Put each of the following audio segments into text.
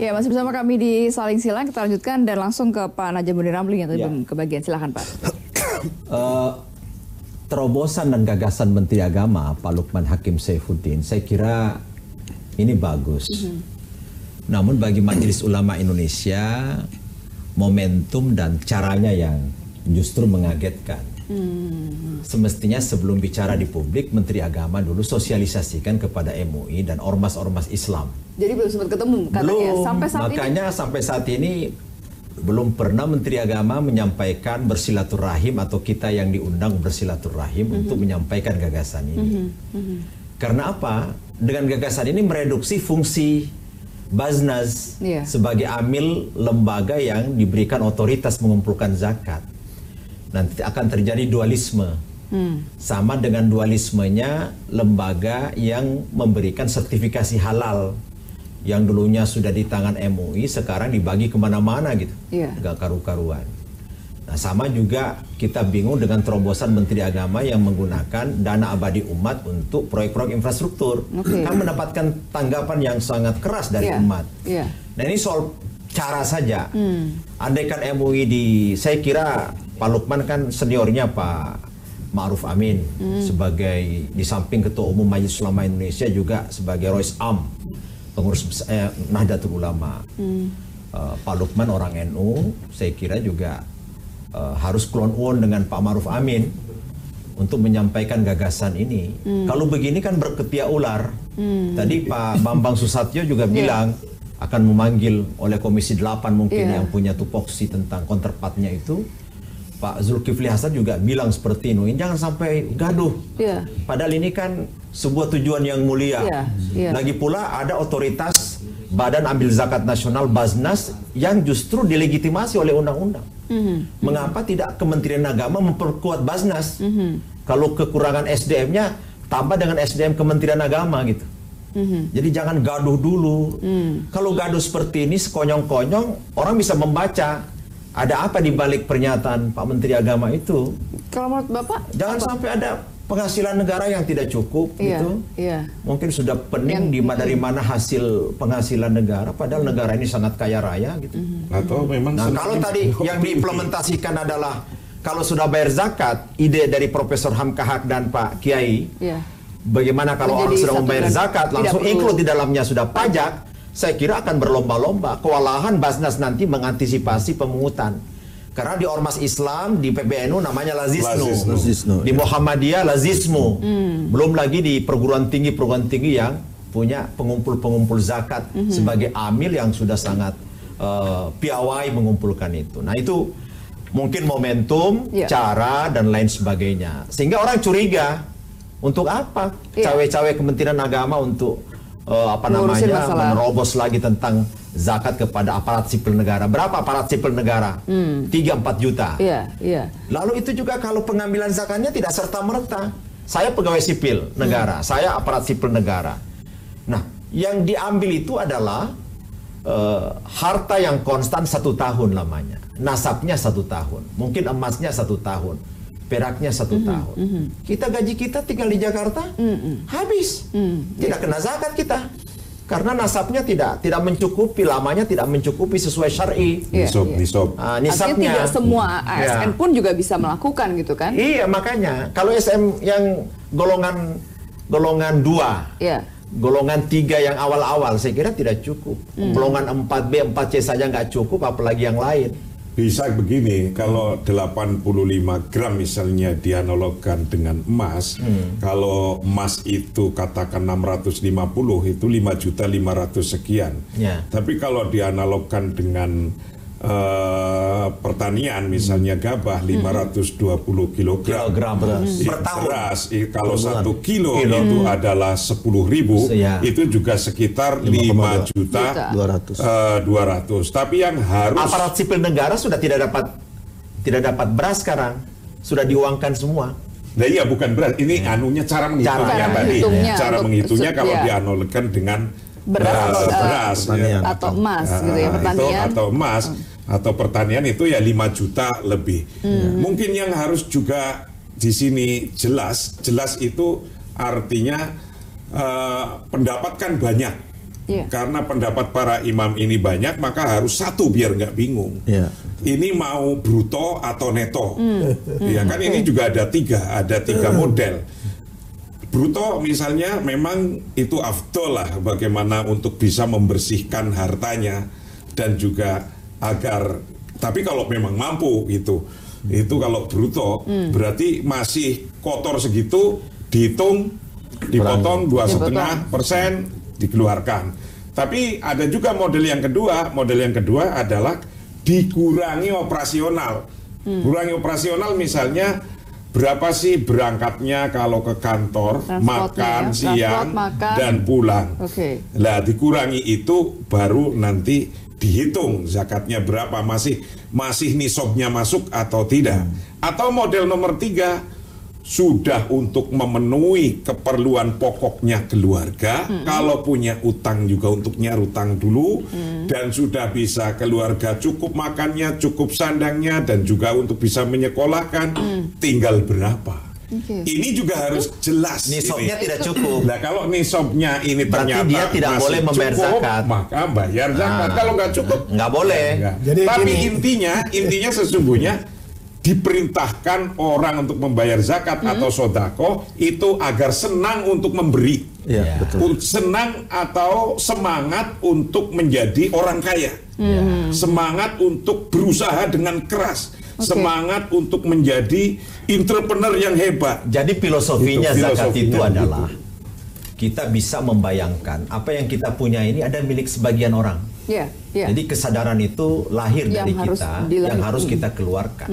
Ya, masih bersama kami di Saling Silang. Kita lanjutkan dan langsung ke Pak Najamuddin Ramli yang tadi belum kebagian. Silakan Pak. Terobosan dan gagasan Menteri Agama Pak Lukman Hakim Saifuddin, saya kira ini bagus. Namun bagi Majelis Ulama Indonesia, momentum dan caranya yang justru mengagetkan. Semestinya sebelum bicara di publik, Menteri Agama dulu sosialisasikan kepada MUI dan ormas-ormas Islam. Jadi belum sempat ketemu katanya. Belum, sampai saat makanya ini? sampai saat ini belum pernah Menteri Agama menyampaikan bersilaturahim atau kita yang diundang bersilaturahim untuk menyampaikan gagasan ini. Karena apa? Dengan gagasan ini mereduksi fungsi Baznas sebagai amil lembaga yang diberikan otoritas mengumpulkan zakat. Nanti akan terjadi dualisme. Sama dengan dualismenya lembaga yang memberikan sertifikasi halal. Yang dulunya sudah di tangan MUI, sekarang dibagi kemana-mana gitu. Gak karu-karuan. Nah, sama juga kita bingung dengan terobosan Menteri Agama yang menggunakan dana abadi umat untuk proyek-proyek infrastruktur. Kan mendapatkan tanggapan yang sangat keras dari umat. Nah, ini soal cara saja. Andaikan MUI saya kira Pak Lukman kan seniornya Pak Ma'ruf Amin sebagai di samping Ketua Umum Majelis Ulama Indonesia juga sebagai Rois Am pengurus Nahdlatul Ulama. Pak Lukman orang NU, saya kira juga harus klon dengan Pak Ma'ruf Amin untuk menyampaikan gagasan ini. Kalau begini kan berketiak ular. Tadi Pak Bambang Susatyo juga bilang akan memanggil oleh Komisi 8 mungkin yang punya tupoksi tentang counterpartnya itu. Pak Zulkifli Hasan juga bilang seperti ini, jangan sampai gaduh. Padahal ini kan sebuah tujuan yang mulia. Lagi pula ada otoritas Badan Ambil Zakat Nasional Baznas yang justru dilegitimasi oleh undang-undang. Mengapa tidak Kementerian Agama memperkuat Baznas? Kalau kekurangan SDM-nya tambah dengan SDM Kementerian Agama gitu. Jadi jangan gaduh dulu. Kalau gaduh seperti ini sekonyong-konyong, orang bisa membaca ada apa di balik pernyataan Pak Menteri Agama itu. Kalau menurut Bapak? Jangan sampai ada penghasilan negara yang tidak cukup gitu. Mungkin sudah pening dari mana hasil penghasilan negara, padahal negara ini sangat kaya raya gitu. Atau memang kalau tadi yang diimplementasikan adalah kalau sudah bayar zakat, ide dari Profesor Hamka Haq dan Pak Kiai, bagaimana kalau orang sudah membayar zakat langsung include di dalamnya sudah pajak, saya kira akan berlomba-lomba. Kewalahan Baznas nanti mengantisipasi pemungutan. Karena di Ormas Islam, di PBNU namanya Lazisnu. Di Muhammadiyah Lazismu. Belum lagi di perguruan tinggi yang punya pengumpul-pengumpul zakat sebagai amil yang sudah sangat piawai mengumpulkan itu. Nah itu mungkin momentum, cara, dan lain sebagainya. Sehingga orang curiga, untuk apa cawe-cawe Kementerian Agama untuk menerobos lagi tentang zakat kepada aparat sipil negara. Berapa aparat sipil negara? 3-4 juta. Lalu itu juga kalau pengambilan zakatnya tidak serta-merta. Saya pegawai sipil negara, saya aparat sipil negara. Nah, yang diambil itu adalah harta yang konstan 1 tahun lamanya. Nasabnya 1 tahun. Mungkin emasnya 1 tahun. Peraknya 1 tahun. Kita gaji kita tinggal di Jakarta, habis. Tidak kena zakat kita. Karena nasabnya tidak mencukupi, lamanya tidak mencukupi sesuai syar'i. Nisab. Nisabnya tidak semua ASN pun juga bisa melakukan gitu kan? Iya, makanya kalau SM yang golongan 2, golongan 3 yang awal-awal saya kira tidak cukup. Golongan 4B, 4C saja nggak cukup, apalagi yang lain. Bisa begini, kalau 85 gram misalnya dianalogkan dengan emas, kalau emas itu katakan 650, itu 5.500.000 sekian. Tapi kalau dianalogkan dengan pertanian, misalnya gabah 520 kilogram beras, kalau 1 kilo itu adalah 10.000, itu juga sekitar 5.200.000. Tapi yang harus aparat sipil negara sudah tidak dapat beras sekarang, sudah diuangkan semua. Nah iya, bukan beras, ini anunya cara menghitungnya tadi. Cara menghitungnya kalau dianalogkan dengan beras atau emas gitu ya, pertanian atau emas atau pertanian itu ya 5 juta lebih. Mungkin yang harus juga di sini jelas itu artinya pendapat kan banyak. Yeah. Karena pendapat para imam ini banyak, maka harus satu biar nggak bingung. Yeah. Ini mau bruto atau neto. Ya kan ini juga ada tiga model. Bruto misalnya memang itu afdol lah bagaimana untuk bisa membersihkan hartanya dan juga agar, tapi kalau memang mampu itu kalau bruto berarti masih kotor segitu dihitung, dipotong 2,5% dikeluarkan. Tapi ada juga model yang kedua adalah dikurangi operasional. Kurangi operasional misalnya berapa sih berangkatnya kalau ke kantor, makan siang dan pulang. Lah dikurangi itu baru nanti dihitung zakatnya berapa, masih nisabnya masuk atau tidak. Atau model nomor 3 sudah untuk memenuhi keperluan pokoknya keluarga, kalau punya utang juga untuk nyaur utang dulu, dan sudah bisa keluarga cukup makannya, cukup sandangnya, dan juga untuk bisa menyekolahkan, tinggal berapa. Ini juga harus jelas. Nisabnya tidak cukup. Nah kalau nisabnya ini berarti ternyata dia tidak masih boleh membayar cukup, zakat, maka bayar zakat. Kalau nggak cukup, nggak boleh. Jadi tapi intinya sesungguhnya diperintahkan orang untuk membayar zakat atau sodako itu agar senang untuk memberi, betul. Senang atau semangat untuk menjadi orang kaya, semangat untuk berusaha dengan keras, semangat untuk menjadi entrepreneur yang hebat. Jadi filosofinya zakat itu adalah kita bisa membayangkan apa yang kita punya ini ada milik sebagian orang. Jadi kesadaran itu lahir dari kita, yang harus kita keluarkan.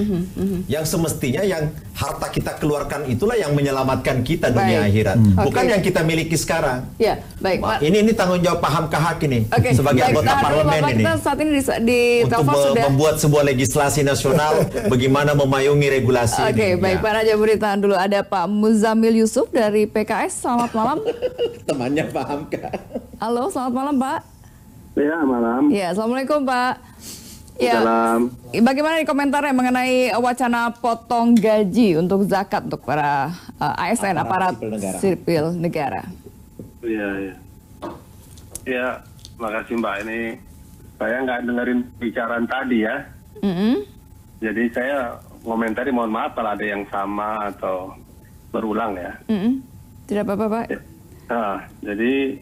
Yang semestinya yang harta kita keluarkan itulah yang menyelamatkan kita dunia akhirat, bukan yang kita miliki sekarang. Ini tanggung jawab Paham Kahak ini sebagai anggota parlemen ini. Kita saat ini untuk membuat sebuah legislasi nasional bagaimana memayungi regulasi ini. Baik, Pak Najamudin, tahan dulu. Ada Pak Muzamil Yusuf dari PKS. Selamat malam. Temannya Paham Kahak. Halo, selamat malam Pak. Ya, malam. Ya, Assalamualaikum Pak. Ya, Salam. bagaimana nih komentarnya mengenai wacana potong gaji untuk zakat untuk para ASN, aparat sipil negara? Ya, makasih Mbak. Ini saya nggak dengerin bicaraan tadi ya. Jadi saya komentari, mohon maaf kalau ada yang sama atau berulang ya. Tidak apa-apa Pak. Nah, jadi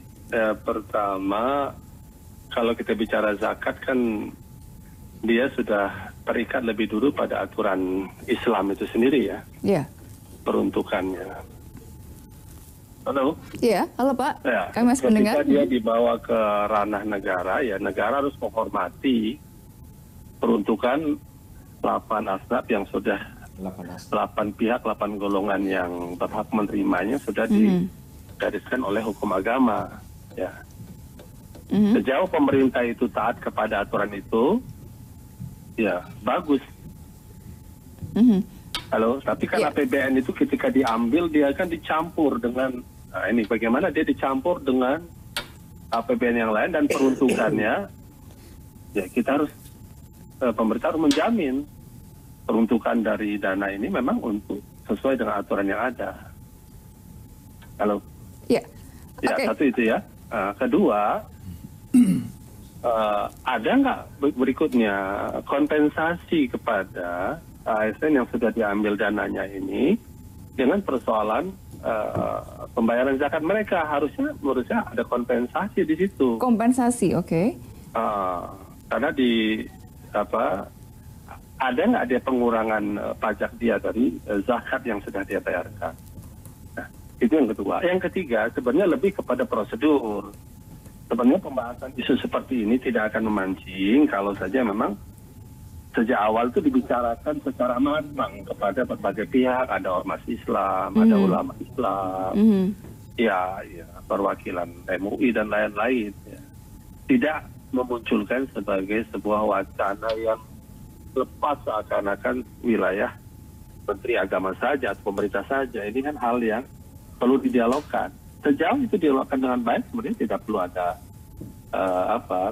pertama, kalau kita bicara zakat kan dia sudah terikat lebih dulu pada aturan Islam itu sendiri ya. Peruntukannya. Halo? Iya, halo Pak. Ya, kami masih mendengar. Ketika dia dibawa ke ranah negara, ya negara harus menghormati peruntukan 8 asnaf yang sudah 8 pihak, 8 golongan yang berhak menerimanya sudah digariskan oleh hukum agama. Ya. Sejauh pemerintah itu taat kepada aturan itu, ya bagus. Halo, tapi kan APBN itu ketika diambil dia kan dicampur dengan, nah ini bagaimana dia dicampur dengan APBN yang lain dan peruntukannya, ya kita harus, pemerintah harus menjamin peruntukan dari dana ini memang untuk sesuai dengan aturan yang ada. Halo. Ya, satu itu ya. Kedua, ada nggak berikutnya kompensasi kepada ASN yang sudah diambil dananya ini dengan persoalan pembayaran zakat mereka? Harusnya menurut saya ada kompensasi di situ. Kompensasi, karena ada nggak dia pengurangan pajak dia dari zakat yang sudah dia bayarkan? Nah, itu yang kedua. Yang ketiga sebenarnya lebih kepada prosedur. Sebenarnya pembahasan isu seperti ini tidak akan memancing kalau saja memang sejak awal itu dibicarakan secara matang kepada berbagai pihak, ada ormas Islam, ada ulama Islam, ya perwakilan MUI dan lain-lain. Ya. Tidak memunculkan sebagai sebuah wacana yang lepas seakan-akan wilayah Menteri Agama saja atau pemerintah saja. Ini kan hal yang perlu didialogkan. Sejauh itu dialogkan dengan baik, kemudian tidak perlu ada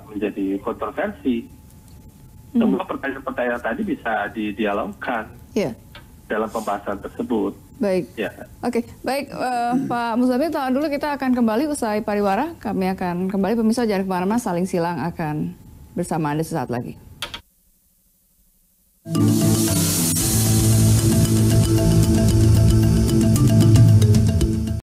menjadi kontroversi. Semua pertanyaan-pertanyaan tadi bisa didialogkan dalam pembahasan tersebut. Baik. Ya. Oke, baik Pak Muzamil, tahan dulu, kita akan kembali usai pariwara. Kami akan kembali, pemirsa jangan kemana-mana, Saling Silang akan bersama Anda sesaat lagi.